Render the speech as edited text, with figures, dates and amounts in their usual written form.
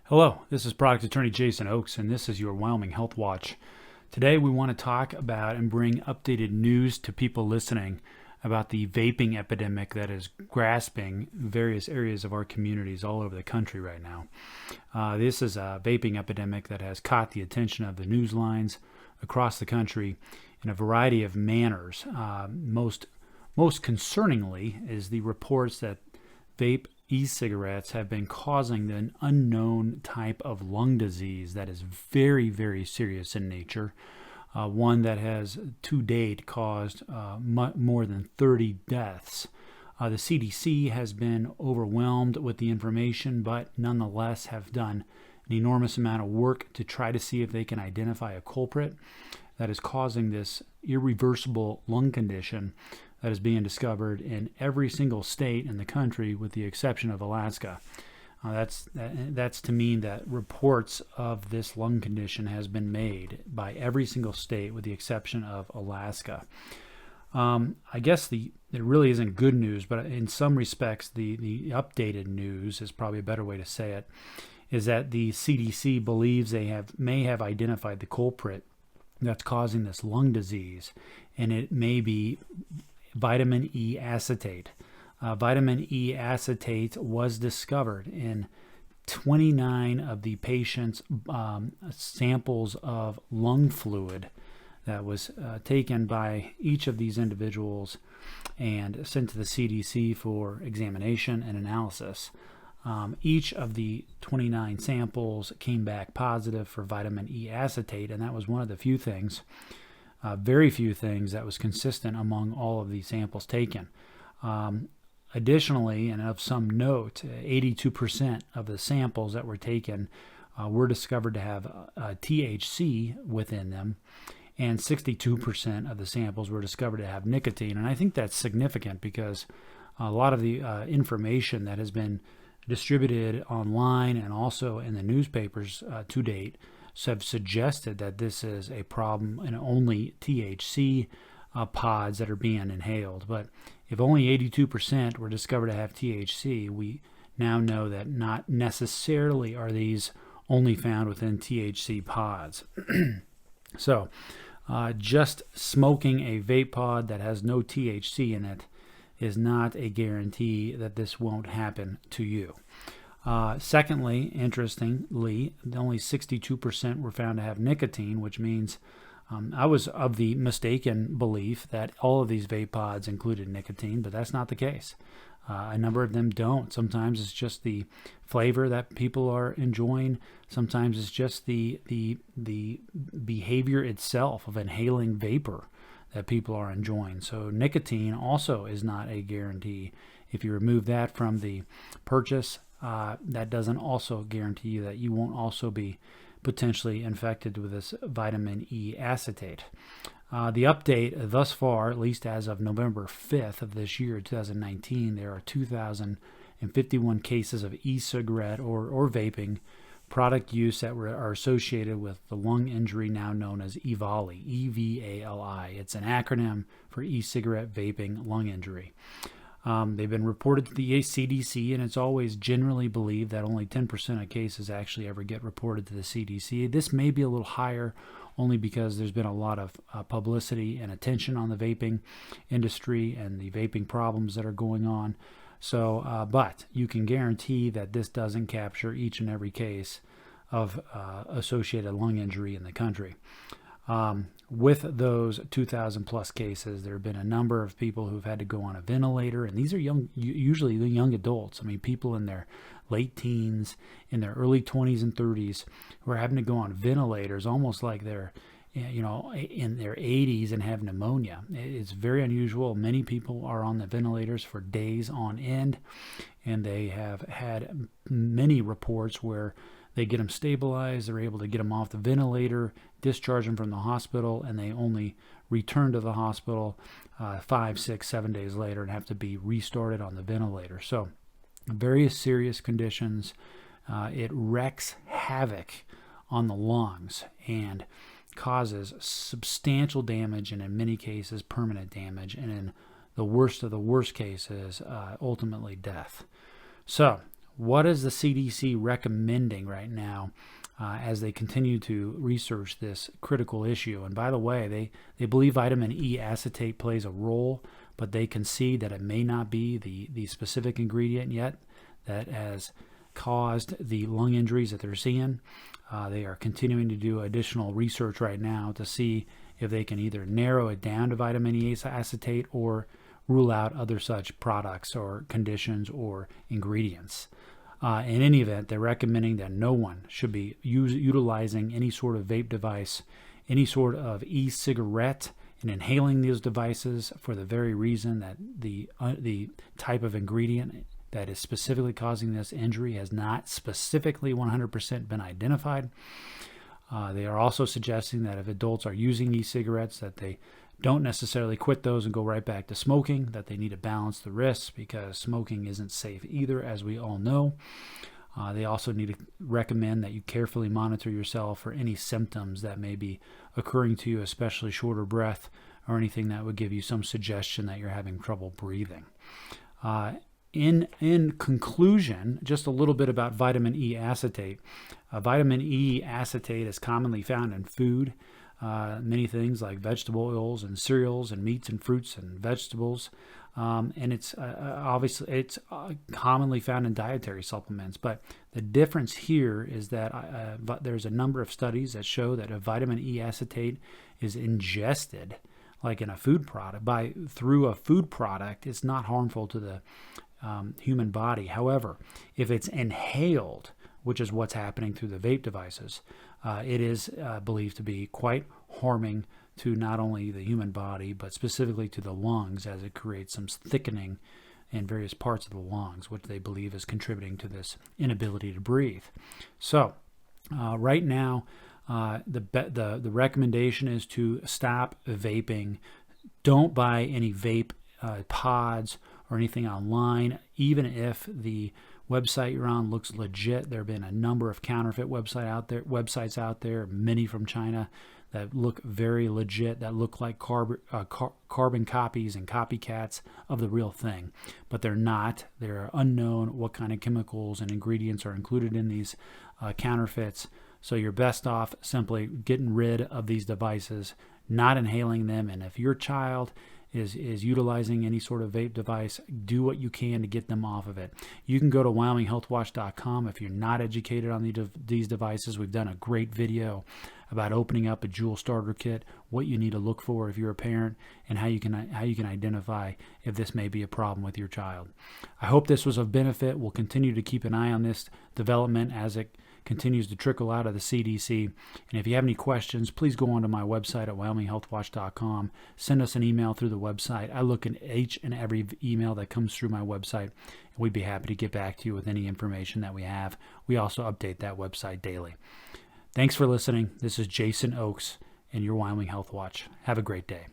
Hello, this is Product Attorney Jason Oakes, and this is your Wyoming Health Watch. Today we want to talk about and bring updated news to people listening about the vaping epidemic that is grasping various areas of our communities all over the country right now. This is a vaping epidemic that has caught the attention of the news lines across the country in a variety of manners. Most concerningly is the reports that vape e-cigarettes have been causing an unknown type of lung disease that is very, very serious in nature. One that has to date caused more than 30 deaths. The CDC has been overwhelmed with the information, but nonetheless have done an enormous amount of work to try to see if they can identify a culprit that is causing this irreversible lung condition that is being discovered in every single state in the country with the exception of Alaska. That's to mean that reports of this lung condition has been made by every single state with the exception of Alaska. I guess it really isn't good news, but in some respects the updated news is probably a better way to say it, is that the CDC believes they may have identified the culprit that's causing this lung disease, and it may be Vitamin E Acetate. Vitamin E Acetate was discovered in 29 of the patients' samples of lung fluid that was taken by each of these individuals and sent to the CDC for examination and analysis. Each of the 29 samples came back positive for vitamin E acetate, and that was one of the few things, very few things, that was consistent among all of these samples taken. Additionally, and of some note, 82% of the samples that were taken were discovered to have THC within them, and 62% of the samples were discovered to have nicotine. And I think that's significant because a lot of the information that has been distributed online and also in the newspapers to date have suggested that this is a problem in only THC pods that are being inhaled. But if only 82% were discovered to have THC, we now know that not necessarily are these only found within THC pods. So just smoking a vape pod that has no THC in it is not a guarantee that this won't happen to you. Secondly, interestingly, only 62% were found to have nicotine, which means I was of the mistaken belief that all of these vape pods included nicotine, but that's not the case. A number of them don't. Sometimes it's just the flavor that people are enjoying. Sometimes it's just the behavior itself of inhaling vapor that people are enjoying. So nicotine also is not a guarantee. If you remove that from the purchase, that doesn't also guarantee you that you won't also be potentially infected with this vitamin E acetate. The update thus far, at least as of November 5th of this year, 2019, there are 2,051 cases of e-cigarette or vaping product use that are associated with the lung injury now known as EVALI, E-V-A-L-I. It's an acronym for e-cigarette vaping lung injury. They've been reported to the CDC, and it's always generally believed that only 10% of cases actually ever get reported to the CDC. This may be a little higher only because there's been a lot of publicity and attention on the vaping industry and the vaping problems that are going on. So, but you can guarantee that this doesn't capture each and every case of associated lung injury in the country. With those 2,000 plus cases, there have been a number of people who've had to go on a ventilator, and these are usually the young adults. I mean, people in their late teens, in their early 20s and 30s, who are having to go on ventilators almost like they're, in their 80s and have pneumonia. It's very unusual. Many people are on the ventilators for days on end, and they have had many reports where they get them stabilized, they're able to get them off the ventilator, discharge them from the hospital, and they only return to the hospital 5, 6, 7 days later and have to be restarted on the ventilator. So very serious conditions. It wreaks havoc on the lungs and causes substantial damage, and in many cases permanent damage, and in the worst of the worst cases ultimately death. So what is the CDC recommending right now as they continue to research this critical issue? And by the way, they believe vitamin E acetate plays a role, but they concede that it may not be the specific ingredient yet that has caused the lung injuries that they're seeing. They are continuing to do additional research right now to see if they can either narrow it down to vitamin E acetate or rule out other such products or conditions or ingredients. In any event, they're recommending that no one should be utilizing any sort of vape device, any sort of e-cigarette, and inhaling these devices for the very reason that the type of ingredient that is specifically causing this injury has not specifically 100% been identified. They are also suggesting that if adults are using e-cigarettes, that they don't necessarily quit those and go right back to smoking, that they need to balance the risks because smoking isn't safe either, as we all know. They also need to recommend that you carefully monitor yourself for any symptoms that may be occurring to you, especially shorter breath or anything that would give you some suggestion that you're having trouble breathing. In conclusion, just a little bit about vitamin E acetate. Vitamin E acetate is commonly found in food, many things like vegetable oils and cereals and meats and fruits and vegetables. And it's obviously commonly found in dietary supplements. But the difference here is that there's a number of studies that show that if vitamin E acetate is ingested, like in a food product, through a food product, it's not harmful to the human body. However, if it's inhaled, which is what's happening through the vape devices, it is believed to be quite harming to not only the human body, but specifically to the lungs, as it creates some thickening in various parts of the lungs, which they believe is contributing to this inability to breathe. So right now, the recommendation is to stop vaping. Don't buy any vape pods or anything online, even if the website you're on looks legit. There have been a number of counterfeit websites out there, many from China, that look very legit, that look like carbon copies and copycats of the real thing. But they're not. They're unknown what kind of chemicals and ingredients are included in these counterfeits. So you're best off simply getting rid of these devices, not inhaling them. And if your child is utilizing any sort of vape device, do what you can to get them off of it. You can go to WyomingHealthWatch.com if you're not educated on these devices. We've done a great video about opening up a Juul starter kit, what you need to look for if you're a parent, and how you can identify if this may be a problem with your child. I hope this was of benefit. We'll continue to keep an eye on this development as it continues to trickle out of the CDC. And if you have any questions, please go onto my website at WyomingHealthWatch.com. Send us an email through the website. I look at each and every email that comes through my website, and we'd be happy to get back to you with any information that we have. We also update that website daily. Thanks for listening. This is Jason Oakes and your Wyoming Health Watch. Have a great day.